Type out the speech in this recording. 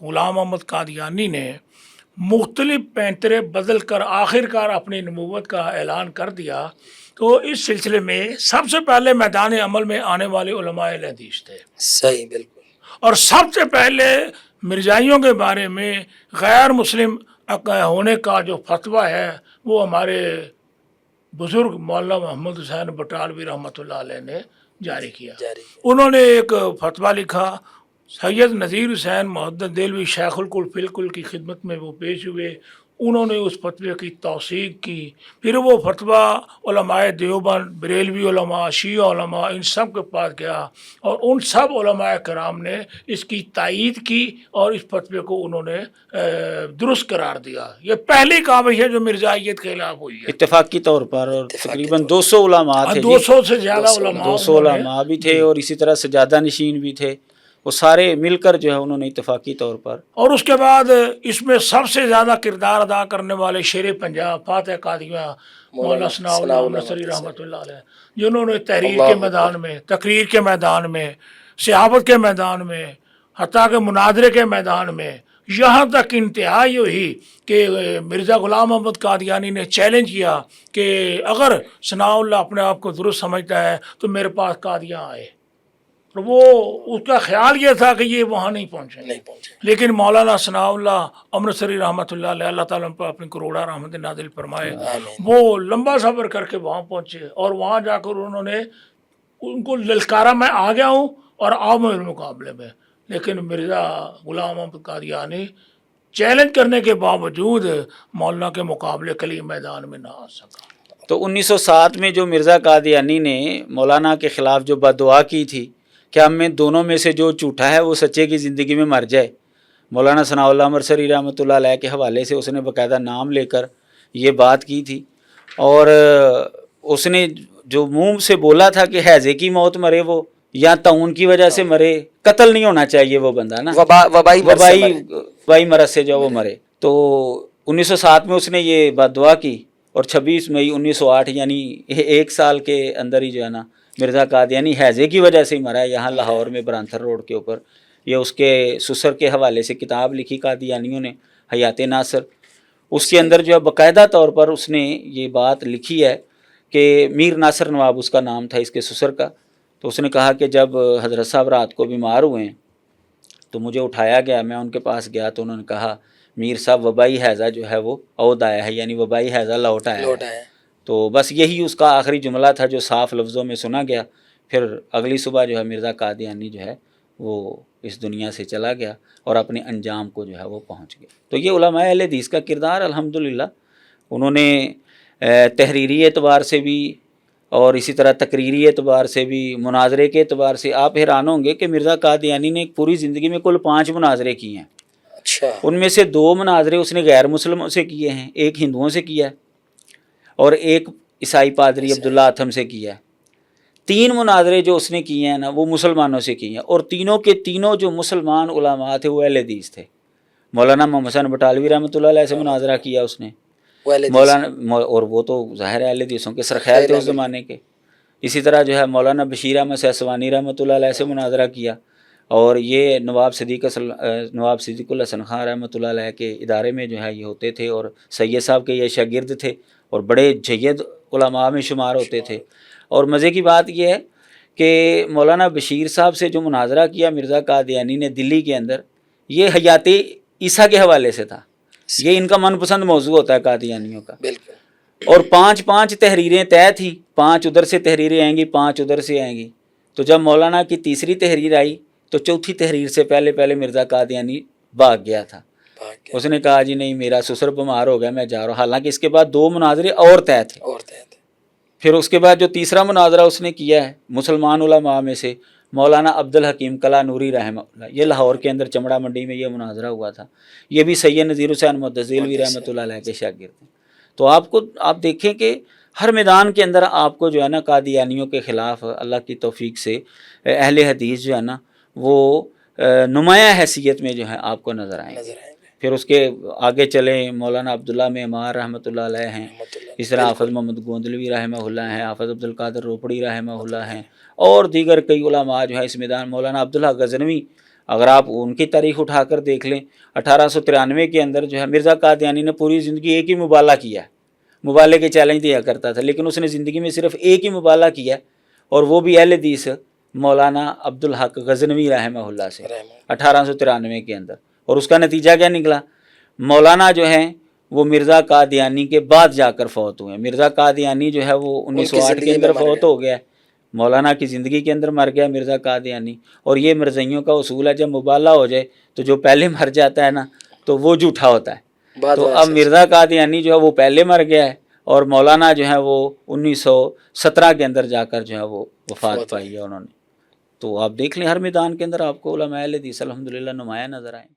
غلام محمد قادیانی نے مختلف پینترے بدل کر آخرکار اپنی نبوت کا اعلان کر دیا، تو اس سلسلے میں سب سے پہلے میدان عمل میں آنے والے علماء اہل حدیث تھے. صحیح، بالکل. اور سب سے پہلے مرزائیوں کے بارے میں غیر مسلم ہونے کا جو فتویٰ ہے وہ ہمارے بزرگ مولانا محمد حسین بٹالوی رحمۃ اللہ علیہ نے جاری کیا. انہوں نے ایک فتویٰ لکھا، سید نذیر حسین محدث دہلوی شیخ الکل فی الکل کی خدمت میں وہ پیش ہوئے. انہوں نے اس فتوے کی توثیق کی. پھر وہ فتویٰ علماء دیوبند، بریلوی علماء، شیعہ علماء، ان سب کے پاس گیا اور ان سب علماء کرام نے اس کی تائید کی اور اس فتوے کو انہوں نے درست قرار دیا. یہ پہلی کاوش ہے جو مرزائیت کے خلاف ہوئی ہے اتفاقی طور پر. اور تقریباً 200 علماء تھے، 200 سے زیادہ علماء 200 علماء بھی تھے اور اسی طرح سجادہ نشین بھی تھے. وہ سارے مل کر جو ہے انہوں نے اتفاقی طور پر. اور اس کے بعد اس میں سب سے زیادہ کردار ادا کرنے والے شیر پنجاب فاتح قادیہ مولانا ثناء اللہ نصری رحمۃ اللہ علیہ، جنہوں نے تحریر کے میدان میں، تقریر کے میدان میں، صحافت کے میدان میں، حتیٰ کہ مناظرے کے میدان میں، یہاں تک انتہائی ہوئی کہ مرزا غلام محمد قادیانی نے چیلنج کیا کہ اگر ثناء اللہ اپنے آپ کو درست سمجھتا ہے تو میرے پاس قادیاں آئے. وہ اس کا خیال یہ تھا کہ یہ وہاں نہیں پہنچے، لیکن مولانا ثناء اللہ امرتسری رحمۃ اللہ علیہ، اللہ تعالیٰ پر اپنی کروڑا رحمت نازل فرمائے، وہ لمبا سفر کر کے وہاں پہنچے اور وہاں جا کر انہوں نے ان کو للکارا میں آ گیا ہوں اور آؤ میرے مقابلے میں. لیکن مرزا غلام محمد قادیانی چیلنج کرنے کے باوجود مولانا کے مقابلے کے لیے میدان میں نہ آ سکا. تو 1907 میں جو مرزا قادیانی نے مولانا کے خلاف جو بددعا کی تھی کہ ہم میں دونوں میں سے جو جھوٹا ہے وہ سچے کی زندگی میں مر جائے، مولانا ثناء اللہ امرتسری رحمۃ اللہ علیہ کے حوالے سے اس نے باقاعدہ نام لے کر یہ بات کی تھی. اور اس نے جو منہ سے بولا تھا کہ حیضے کی موت مرے وہ یا طاعون کی وجہ سے مرے، قتل نہیں ہونا چاہیے وہ بندہ نا، وبائی مرض سے جو وہ مرے. تو 1907 میں اس نے یہ بددعا کی اور 26 مئی 1908 یعنی ایک سال کے اندر ہی جو ہے نا مرزا قادیانی حیضے کی وجہ سے ہی مرا ہے یہاں لاہور میں برانتھر روڈ کے اوپر. یہ اس کے سسر کے حوالے سے کتاب لکھی قادیانیوں نے، حیات ناصر. اس کے اندر جو ہے باقاعدہ طور پر اس نے یہ بات لکھی ہے کہ میر ناصر نواب اس کا نام تھا اس کے سسر کا. تو اس نے کہا کہ جب حضرت صاحب رات کو بیمار ہوئے ہیں تو مجھے اٹھایا گیا، میں ان کے پاس گیا تو انہوں نے کہا میر صاحب وبائی حیضہ جو ہے وہ عود آیا ہے، یعنی وبائی حیضہ لوٹ آیا ہے. تو بس یہی اس کا آخری جملہ تھا جو صاف لفظوں میں سنا گیا. پھر اگلی صبح جو ہے مرزا قادیانی جو ہے وہ اس دنیا سے چلا گیا اور اپنے انجام کو جو ہے وہ پہنچ گیا. تو یہ علماء اہل حدیث کا کردار الحمدللہ، انہوں نے تحریری اعتبار سے بھی اور اسی طرح تقریری اعتبار سے بھی، مناظرے کے اعتبار سے. آپ حیران ہوں گے کہ مرزا قادیانی نے پوری زندگی میں کل 5 مناظرے کیے ہیں. اچھا. ان میں سے 2 مناظرے اس نے غیر مسلموں سے کیے ہیں، ایک ہندوؤں سے کیا ہے اور ایک عیسائی پادری عبداللہ اتھم سے کیا ہے. 3 مناظرے جو اس نے کیے ہیں نا وہ مسلمانوں سے کیے ہیں، اور تینوں کے تینوں جو مسلمان علماء تھے وہ اہل حدیث تھے. مولانا محمد حسین بٹالوی رحمۃ اللہ علیہ سے مناظرہ کیا اس نے، مولانا، اور وہ تو ظاہر اہل حدیثوں کے سرخیل تھے اس زمانے کے. اسی طرح جو ہے مولانا بشیر احمد سہسوانی رحمۃ اللہ علیہ سے مناظرہ کیا، اور یہ نواب صدیق الحسن خان رحمۃ اللہ علیہ کے ادارے میں جو ہے یہ ہوتے تھے، اور سید صاحب کے یہ شاگرد تھے اور بڑے جید علماء میں شمار ہوتے تھے. اور مزے کی بات یہ ہے کہ مولانا بشیر صاحب سے جو مناظرہ کیا مرزا قادیانی نے دلی کے اندر، یہ حیات عیسیٰ کے حوالے سے تھا. یہ ان کا من پسند موضوع ہوتا ہے قادیانیوں کا. اور 5 تحریریں طے تھی، 5 ادھر سے تحریریں آئیں گی، 5 ادھر سے آئیں گی. تو جب مولانا کی تیسری تحریر آئی تو چوتھی تحریر سے پہلے مرزا قادیانی بھاگ گیا تھا. اس نے کہا جی نہیں، میرا سسر بیمار ہو گیا، میں جا رہا ہوں. حالانکہ اس کے بعد 2 مناظرے اور طے تھے. پھر اس کے بعد جو تیسرا مناظرہ اس نے کیا ہے مسلمان علماء میں سے مولانا عبدالحکیم کلا نوری رحمہ اللہ، یہ لاہور کے اندر چمڑا منڈی میں یہ مناظرہ ہوا تھا. یہ بھی سید نذیر حسین محدث دہلوی رحمۃ اللہ علیہ کے شاگرد ہیں. تو آپ دیکھیں کہ ہر میدان کے اندر آپ کو جو ہے نا قادیانیوں کے خلاف اللہ کی توفیق سے اہل حدیث جو ہے نا وہ نمایاں حیثیت میں جو ہے آپ کو نظر آئیں گے. پھر اس کے آگے چلیں مولانا عبداللہ معمار رحمۃ اللہ علیہ ہیں، اس طرح حافظ محمد گوندلوی رحمہ اللہ ہیں، حافظ عبدالقادر روپڑی رحمہ اللہ ہیں، اور دیگر کئی علماء جو ہے اس میدان، مولانا عبداللہ غزنوی اگر آپ ان کی تاریخ اٹھا کر دیکھ لیں 1893 کے اندر جو ہے مرزا قادیانی نے پوری زندگی ایک ہی مبالغہ کیا ہے، مبالغے کے چیلنج دیا کرتا تھا، لیکن اس نے زندگی میں صرف ایک ہی مبالغہ کیا ہے، اور وہ بھی اہل حدیث مولانا عبدالحق غزنوی رحمہ اللہ سے 1893 کے اندر۔ اور اس کا نتیجہ کیا نکلا؟ مولانا جو ہیں وہ مرزا قادیانی کے بعد جا کر فوت ہوئے ہیں۔ مرزا قادیانی جو ہے وہ 1908 کے اندر فوت ہو گیا ہے، مولانا کی زندگی کے اندر مر گیا مرزا قادیانی۔ اور یہ مرزائیوں کا اصول ہے، جب مبالغہ ہو جائے تو جو پہلے مر جاتا ہے نا تو وہ جھوٹا ہوتا ہے۔ تو اب مرزا قادیانی جو ہے وہ پہلے مر گیا ہے، اور مولانا جو ہے وہ 1917 کے اندر جا کر جو ہے وہ وفات پائی ہے انہوں نے۔ تو آپ دیکھ لیں ہر میدان کے اندر آپ کو علماء اہل حدیث الحمدللہ نمایاں نظر آئیں۔